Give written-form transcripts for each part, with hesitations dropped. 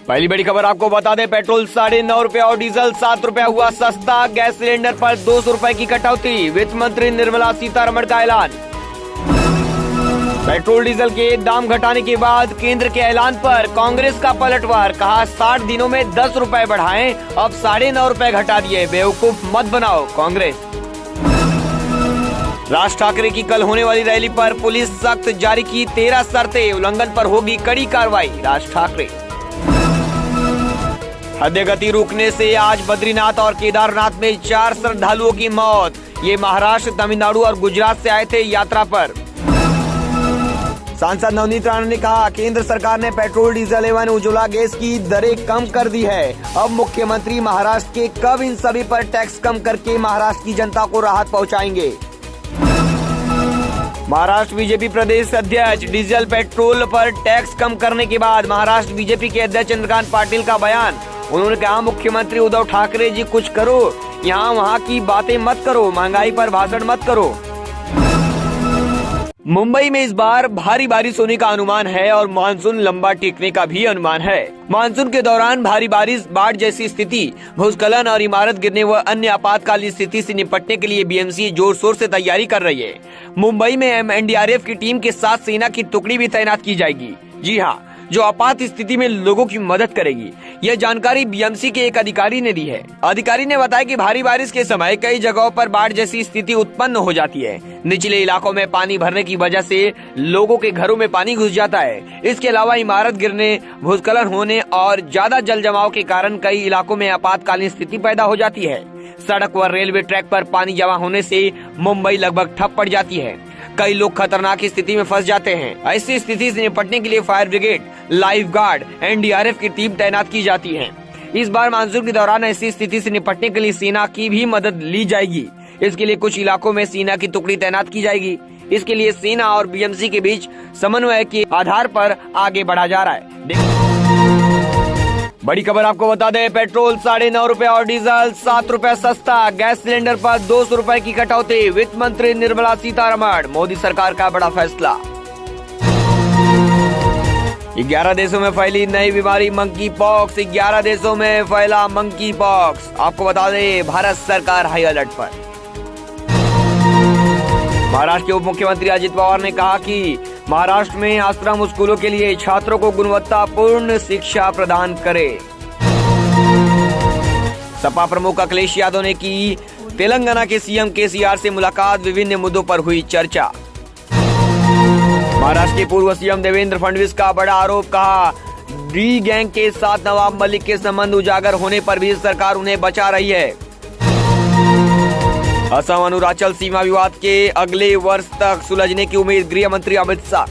पहली बड़ी खबर आपको बता दें, पेट्रोल 9.5 रुपए और डीजल 7 रुपए हुआ सस्ता। गैस सिलेंडर पर 200 रुपए की कटौती। वित्त मंत्री निर्मला सीतारमण का ऐलान। पेट्रोल डीजल के दाम घटाने के बाद केंद्र के ऐलान पर कांग्रेस का पलटवार। कहा 60 दिनों में 10 रुपए बढ़ाएं, अब 9.5 रुपए घटा दिए। बेवकूफ मत बनाओ कांग्रेस। राज ठाकरे की कल होने वाली रैली पर पुलिस सख्त जारी की 13 शर्तें। उल्लंघन पर होगी कड़ी कार्रवाई। राज ठाकरे। हद गति रुकने से आज बद्रीनाथ और केदारनाथ में 4 श्रद्धालुओं की मौत। ये महाराष्ट्र, तमिलनाडु और गुजरात से आए थे यात्रा पर। सांसद नवनीत राणा ने कहा केंद्र सरकार ने पेट्रोल, डीजल एवं उज्ज्वला गैस की दरें कम कर दी है। अब मुख्यमंत्री महाराष्ट्र के कब इन सभी पर टैक्स कम करके महाराष्ट्र की जनता को राहत पहुंचाएंगे। महाराष्ट्र बीजेपी प्रदेश अध्यक्ष, डीजल पेट्रोल पर टैक्स कम करने के बाद महाराष्ट्र बीजेपी के अध्यक्ष चंद्रकांत पाटिल का बयान। उन्होंने कहा मुख्यमंत्री उद्धव ठाकरे जी कुछ करो, यहाँ वहाँ की बातें मत करो, महंगाई पर भाषण मत करो। मुंबई में इस बार भारी बारिश होने का अनुमान है और मानसून लंबा टिकने का भी अनुमान है। मानसून के दौरान भारी बारिश, बाढ़ जैसी स्थिति, भूस्खलन और इमारत गिरने व अन्य आपातकालीन स्थिति से निपटने के लिए बीएमसी जोर शोर से तैयारी कर रही है। मुंबई में एनडीआरएफ की टीम के साथ सेना की टुकड़ी भी तैनात की जाएगी। जी हाँ, जो आपात स्थिति में लोगों की मदद करेगी। यह जानकारी बीएमसी के एक अधिकारी ने दी है। अधिकारी ने बताया कि भारी बारिश के समय कई जगहों पर बाढ़ जैसी स्थिति उत्पन्न हो जाती है। निचले इलाकों में पानी भरने की वजह से लोगों के घरों में पानी घुस जाता है। इसके अलावा इमारत गिरने, भूस्खलन होने और ज्यादा जल जमाव के कारण कई इलाकों में आपातकालीन स्थिति पैदा हो जाती है। सड़क व रेलवे ट्रैक पर पानी जमा होने से मुंबई लगभग ठप पड़ जाती है। कई लोग खतरनाक स्थिति में फंस जाते हैं। ऐसी स्थिति से निपटने के लिए fire brigade, life guard, NDRF की टीम तैनात की जाती है। इस बार मानसून के दौरान ऐसी स्थिति से निपटने के लिए सेना की भी मदद ली जाएगी। इसके लिए कुछ इलाकों में सेना की टुकड़ी तैनात की जाएगी। इसके लिए सेना और बीएमसी के बीच समन्वय के आधार पर आगे बढ़ा जा रहा है। बड़ी खबर आपको बता दें, पेट्रोल 9.5 रुपए और डीजल 7 रुपए सस्ता। गैस सिलेंडर पर 200 रुपए की कटौती। वित्त मंत्री निर्मला सीतारमण। मोदी सरकार का बड़ा फैसला। 11 देशों में फैली नई बीमारी मंकी पॉक्स। 11 देशों में फैला मंकी पॉक्स। आपको बता दें, भारत सरकार हाई अलर्ट पर। महाराष्ट्र के उप मुख्यमंत्री अजित पवार ने कहा कि महाराष्ट्र में आश्रम स्कूलों के लिए छात्रों को गुणवत्तापूर्ण शिक्षा प्रदान करे। सपा प्रमुख अखिलेश यादव ने की तेलंगाना के सीएम केसीआर से मुलाकात। विभिन्न मुद्दों पर हुई चर्चा। महाराष्ट्र के पूर्व सीएम देवेंद्र फडणवीस का बड़ा आरोप। कहा डी गैंग के साथ नवाब मलिक के संबंध उजागर होने पर भी सरकार उन्हें बचा रही है। असम अरुणाचल सीमा विवाद के अगले वर्ष तक सुलझने की उम्मीद। गृह मंत्री अमित शाह।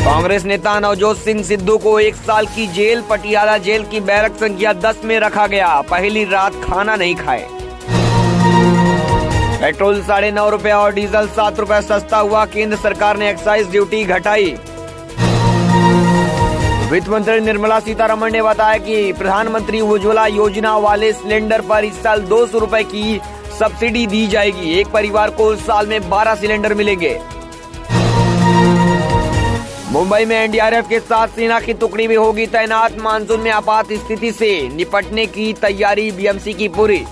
कांग्रेस नेता नवजोत सिंह सिद्धू को 1 साल की जेल। पटियाला जेल की बैरक संख्या 10 में रखा गया। पहली रात खाना नहीं खाए। पेट्रोल 9.5 रुपए और डीजल 7 रुपए सस्ता हुआ। केंद्र सरकार ने एक्साइज ड्यूटी घटाई। वित्त मंत्री निर्मला सीतारमण ने बताया कि प्रधानमंत्री उज्ज्वला योजना वाले सिलेंडर पर इस साल 200 रुपए की सब्सिडी दी जाएगी। एक परिवार को साल में 12 सिलेंडर मिलेंगे। मुंबई में एनडीआरएफ के साथ सेना की टुकड़ी भी होगी तैनात। मानसून में आपात स्थिति से निपटने की तैयारी बीएमसी की पूरी।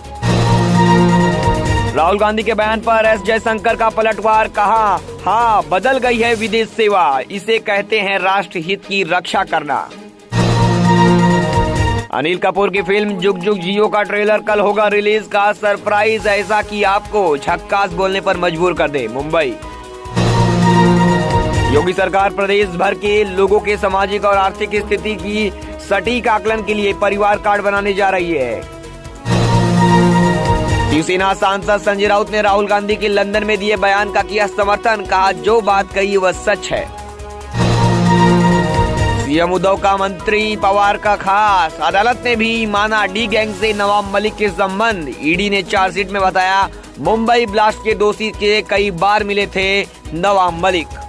राहुल गांधी के बयान पर एस जयशंकर का पलटवार। कहा हाँ, बदल गई है विदेश सेवा, इसे कहते हैं राष्ट्र हित की रक्षा करना। अनिल कपूर की फिल्म जुग जुग जियो का ट्रेलर कल होगा रिलीज। का सरप्राइज ऐसा कि आपको झक्कास बोलने पर मजबूर कर दे। मुंबई। योगी सरकार प्रदेश भर के लोगों के सामाजिक और आर्थिक स्थिति की सटीक आकलन के लिए परिवार कार्ड बनाने जा रही है। शिवसेना सांसद संजय राउत ने राहुल गांधी के लंदन में दिए बयान का किया समर्थन। कहा जो बात कही वह सच है। सीएम उद्धव का मंत्री पवार का खास। अदालत ने भी माना डी गैंग से नवाब मलिक के संबंध। ईडी ने चार्जशीट में बताया मुंबई ब्लास्ट के दोषी के कई बार मिले थे नवाब मलिक।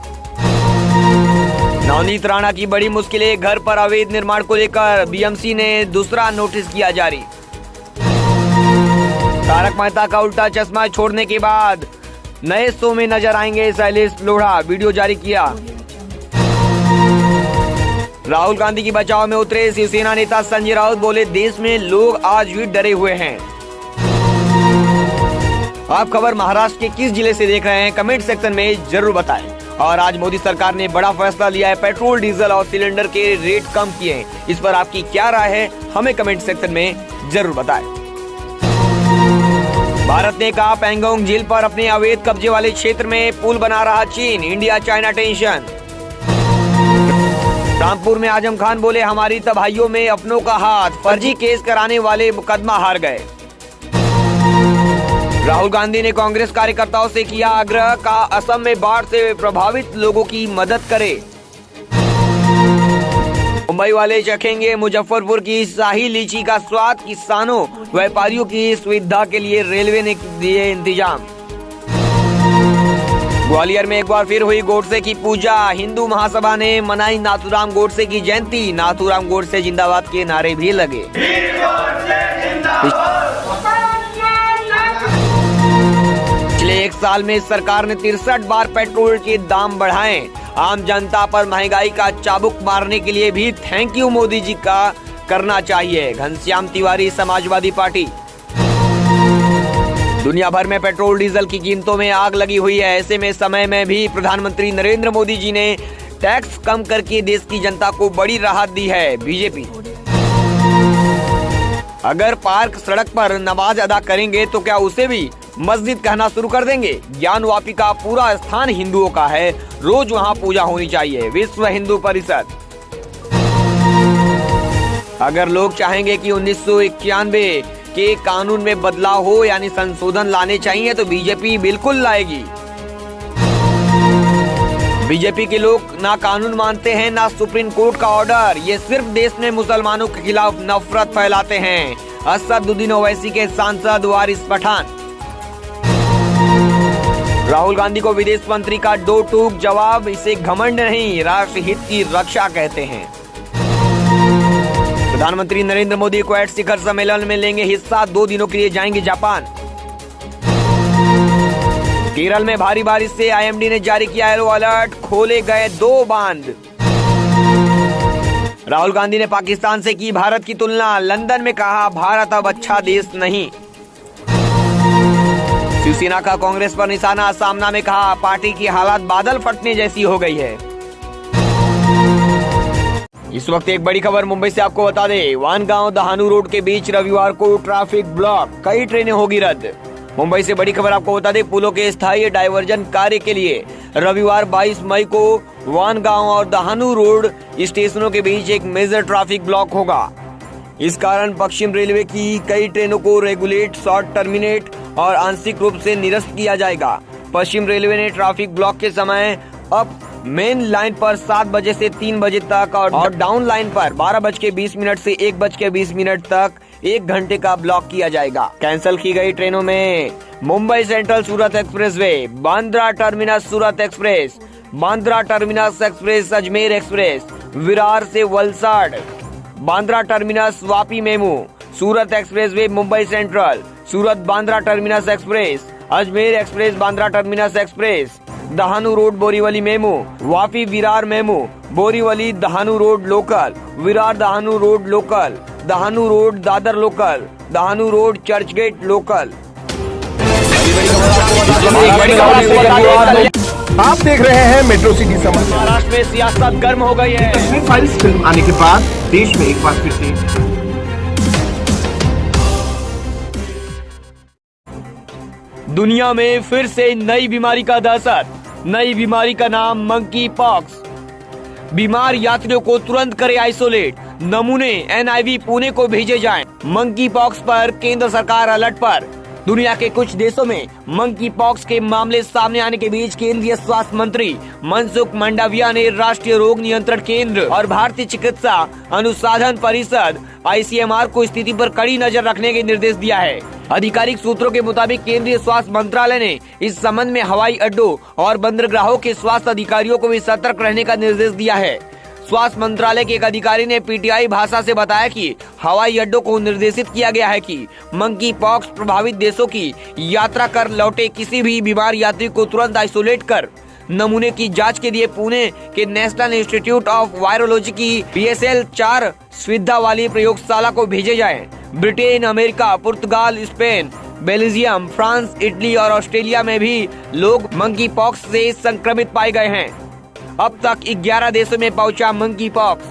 नवनीत राणा की बड़ी मुश्किलें। घर पर अवैध निर्माण को लेकर बीएमसी ने दूसरा नोटिस किया जारी। तारक मेहता का उल्टा चश्मा छोड़ने के बाद नए शो में नजर आएंगे शैलेश लोढ़ा। वीडियो जारी किया। राहुल गांधी की बचाव में उतरे शिवसेना नेता संजय राउत बोले, देश में लोग आज भी डरे हुए हैं। आप खबर महाराष्ट्र के किस जिले से देख रहे हैं, कमेंट सेक्शन में जरूर बताएं। और आज मोदी सरकार ने बड़ा फैसला लिया है, पेट्रोल डीजल और सिलेंडर के रेट कम किए हैं। इस पर आपकी क्या राय है, हमें कमेंट सेक्शन में जरूर बताएं। भारत ने कहा, पैंगोंग झील पर अपने अवैध कब्जे वाले क्षेत्र में पुल बना रहा चीन, इंडिया चाइना टेंशन। रामपुर में आजम खान बोले, हमारी तबाहियों में अपनों का हाथ, फर्जी केस कराने वाले मुकदमा हार गए। राहुल गांधी ने कांग्रेस कार्यकर्ताओं से किया आग्रह, का असम में बाढ़ से प्रभावित लोगों की मदद करे। मुंबई वाले चखेंगे मुजफ्फरपुर की शाही लीची का स्वाद, किसानों व्यापारियों की सुविधा के लिए रेलवे ने दिए इंतजाम। ग्वालियर में एक बार फिर हुई गोडसे की पूजा, हिंदू महासभा ने मनाई नाथूराम गोडसे की जयंती, नाथूराम गोडसे जिंदाबाद के नारे भी लगे। पिछले एक साल में सरकार ने 63 बार पेट्रोल के दाम बढ़ाए, आम जनता पर महंगाई का चाबुक मारने के लिए भी थैंक यू मोदी जी का करना चाहिए, घनश्याम तिवारी समाजवादी पार्टी। दुनिया भर में पेट्रोल डीजल की कीमतों में आग लगी हुई है, ऐसे में समय में भी प्रधानमंत्री नरेंद्र मोदी जी ने टैक्स कम करके देश की जनता को बड़ी राहत दी है। बीजेपी अगर पार्क सड़क पर नमाज अदा करेंगे तो क्या उसे भी मस्जिद कहना शुरू कर देंगे? ज्ञान वापी का पूरा स्थान हिंदुओं का है, रोज वहाँ पूजा होनी चाहिए। विश्व हिंदू परिषद अगर लोग चाहेंगे कि 1991 के कानून में बदलाव हो यानी संशोधन लाने चाहिए तो बीजेपी बिल्कुल लाएगी। बीजेपी के लोग ना कानून मानते हैं ना सुप्रीम कोर्ट का ऑर्डर, ये सिर्फ देश में मुसलमानों के खिलाफ नफरत फैलाते हैं। असदुद्दीन ओवैसी के सांसद वारिस पठान। राहुल गांधी को विदेश मंत्री का दो टूक जवाब, इसे घमंड नहीं राष्ट्र हित की रक्षा कहते हैं। प्रधानमंत्री नरेंद्र मोदी क्वाड शिखर सम्मेलन में लेंगे हिस्सा, 2 दिनों के लिए जाएंगे जापान। केरल में भारी बारिश से आईएमडी ने जारी किया येलो अलर्ट, खोले गए 2 बांध। राहुल गांधी ने पाकिस्तान से की भारत की तुलना, लंदन में कहा भारत अब अच्छा देश नहीं। शिवसेना का कांग्रेस पर निशाना, सामना में कहा पार्टी की हालत बादल फटने जैसी हो गई है। इस वक्त एक बड़ी खबर मुंबई से आपको बता दें, वानगांव दहानू रोड के बीच रविवार को ट्रैफिक ब्लॉक, कई ट्रेनें होगी रद्द। मुंबई से बड़ी खबर आपको बता दें, पुलों के स्थायी डायवर्जन कार्य के लिए रविवार 22 मई को वानगांव और दहानू रोड स्टेशनों के बीच एक मेजर ट्रैफिक ब्लॉक होगा। इस कारण पश्चिम रेलवे की कई ट्रेनों को रेगुलेट, शॉर्ट टर्मिनेट और आंशिक रूप से निरस्त किया जाएगा। पश्चिम रेलवे ने ट्रैफिक ब्लॉक के समय अप मेन लाइन पर 7 बजे से 3 बजे तक और डाउन लाइन पर 12:20 से 1:20 तक 1 घंटे का ब्लॉक किया जाएगा। कैंसिल की गई ट्रेनों में Mumbai central Surat expressway, Bandra terminus Surat express, Bandra terminus express Ajmer express, Virar से Valsad, Bandra terminus Vapi MEMU, Surat expressway Mumbai central, Surat Bandra terminus express, Ajmer express Bandra terminus express, Dahanu road Borivali MEMU, Vapi Virar MEMU, Borivali Dahanu road local, Virar Dahanu road local, Dahanu road Dadar local, Dahanu road Churchgate local. आप देख रहे हैं मेट्रो सिटी समाचार। महाराष्ट्र में सियासत गर्म हो गई है। कश्मीर फाइल्स फिल्म आने के बाद देश में एक बार फिर से दुनिया में फिर से नई बीमारी का दहशत। नई बीमारी का नाम मंकी पॉक्स। बीमार यात्रियों को तुरंत करें आइसोलेट, नमूने एनआईवी पुणे को भेजे जाएं। मंकी पॉक्स पर केंद्र सरकार अलर्ट पर। दुनिया के कुछ देशों में मंकी पॉक्स के मामले सामने आने के बीच केंद्रीय स्वास्थ्य मंत्री मनसुख मंडाविया ने राष्ट्रीय रोग नियंत्रण केंद्र और भारतीय चिकित्सा अनुसंधान परिषद ICMR को स्थिति पर कड़ी नजर रखने के निर्देश दिया है। आधिकारिक सूत्रों के मुताबिक केंद्रीय स्वास्थ्य मंत्रालय ने इस संबंध में हवाई अड्डों और बंदरगाहों के स्वास्थ्य अधिकारियों को भी सतर्क रहने का निर्देश दिया है। स्वास्थ्य मंत्रालय के एक अधिकारी ने PTI भाषा से बताया कि हवाई अड्डों को निर्देशित किया गया है कि मंकी पॉक्स प्रभावित देशों की यात्रा कर लौटे किसी भी बीमार यात्री को तुरंत आइसोलेट कर नमूने की जांच के लिए पुणे के नेशनल इंस्टीट्यूट ऑफ वायरोलॉजी की BSL-4 सुविधा वाली प्रयोगशाला को भेजे जाएं। ब्रिटेन, अमेरिका, पुर्तगाल, स्पेन, बेल्जियम, फ्रांस, इटली और ऑस्ट्रेलिया में भी लोग मंकी पॉक्स से संक्रमित पाए गए हैं। अब तक 11 देशों में पहुंचा मंकी पॉक्स।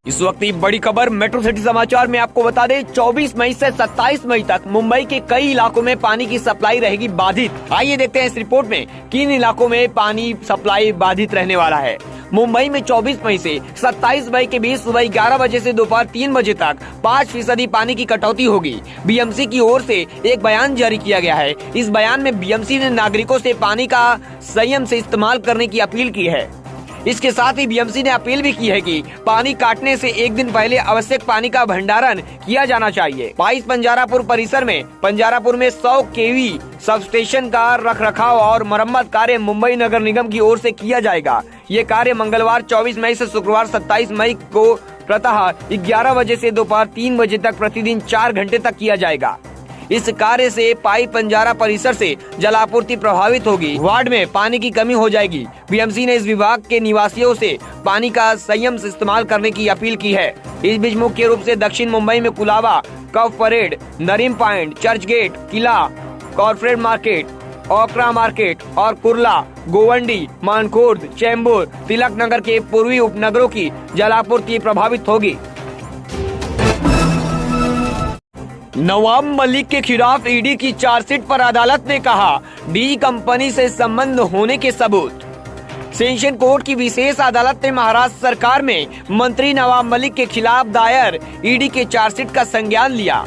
इस वक्त की बड़ी खबर मेट्रो सिटी समाचार में आपको बता दें, 24 मई से 27 मई तक मुंबई के कई इलाकों में पानी की सप्लाई रहेगी बाधित। आइए देखते हैं इस रिपोर्ट में किन इलाकों में पानी सप्लाई बाधित रहने वाला है। मुंबई में 24 मई से 27 मई के बीच सुबह 11 बजे से दोपहर 3 बजे तक 5% पानी की कटौती होगी। बीएमसी की ओर से एक बयान जारी किया गया है। इस बयान में बीएमसी ने नागरिकों से पानी का संयम से इस्तेमाल करने की अपील की है। इसके साथ ही बीएमसी ने अपील भी की है कि पानी काटने से एक दिन पहले आवश्यक पानी का भंडारण किया जाना चाहिए। 22 पंजारापुर परिसर में 100 केवी सब स्टेशन का रखरखाव और मरम्मत कार्य मुंबई नगर निगम की ओर से किया जाएगा। ये कार्य मंगलवार 24 मई से शुक्रवार 27 मई को प्रातः 11 बजे से दोपहर 3 बजे तक प्रतिदिन 4 घंटे तक किया जाएगा। इस कार्य से पाई पंजारा परिसर से जलापूर्ति प्रभावित होगी। वार्ड में पानी की कमी हो जाएगी। बीएमसी ने इस विभाग के निवासियों से पानी का संयम से इस्तेमाल करने की अपील की है। इस बीच मुख्य रूप से दक्षिण मुंबई में कुलाबा, कफ परेड, नरीम पॉइंट, चर्च गेट, किला, कॉर्पोरेट मार्केट, ओकरा मार्केट और कुर्ला, गोवंडी, मानखुर्द, चेंबूर, तिलक नगर के पूर्वी उपनगरों की जलापूर्ति प्रभावित होगी। नवाब मलिक के खिलाफ ईडी की चार्जशीट पर अदालत ने कहा, डी कंपनी से संबंध होने के सबूत। सेशन कोर्ट की विशेष अदालत ने महाराष्ट्र सरकार में मंत्री नवाब मलिक के खिलाफ दायर ईडी के चार्जशीट का संज्ञान लिया।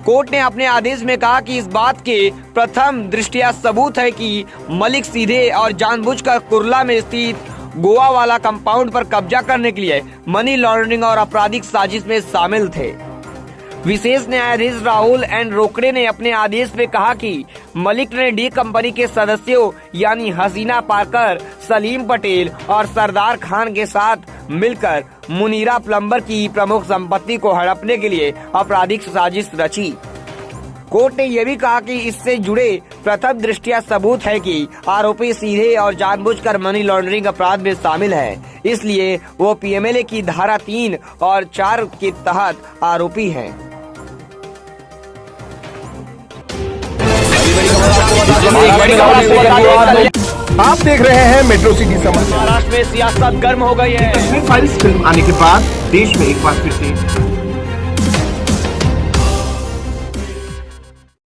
कोर्ट ने अपने आदेश में कहा कि इस बात के प्रथम दृष्टया सबूत है कि मलिक सीधे और जानबूझकर कुर्ला में स्थित गोवा वाला कंपाउंड पर कब्जा करने के लिए मनी लॉन्ड्रिंग और आपराधिक साजिश में शामिल थे। विशेष न्यायाधीश राहुल एन रोकड़े ने अपने आदेश में कहा कि मलिक ने डी कंपनी के सदस्यों यानी हसीना पार्कर, सलीम पटेल और सरदार खान के साथ मिलकर मुनीरा प्लम्बर की प्रमुख संपत्ति को हड़पने के लिए आपराधिक साजिश रची। कोर्ट ने यह भी कहा कि इससे जुड़े प्रथम दृष्टया सबूत है कि आरोपी सीधे और जानबूझकर मनी लॉन्ड्रिंग अपराध में शामिल है, इसलिए वो पीएमएलए की धारा 3 और 4 के तहत आरोपी हैं। आप देख रहे हैं मेट्रो सिटी समाचार। महाराष्ट्र में सियासत गर्म हो गई है। फिल्म आने के बाद देश में एक बार फिर से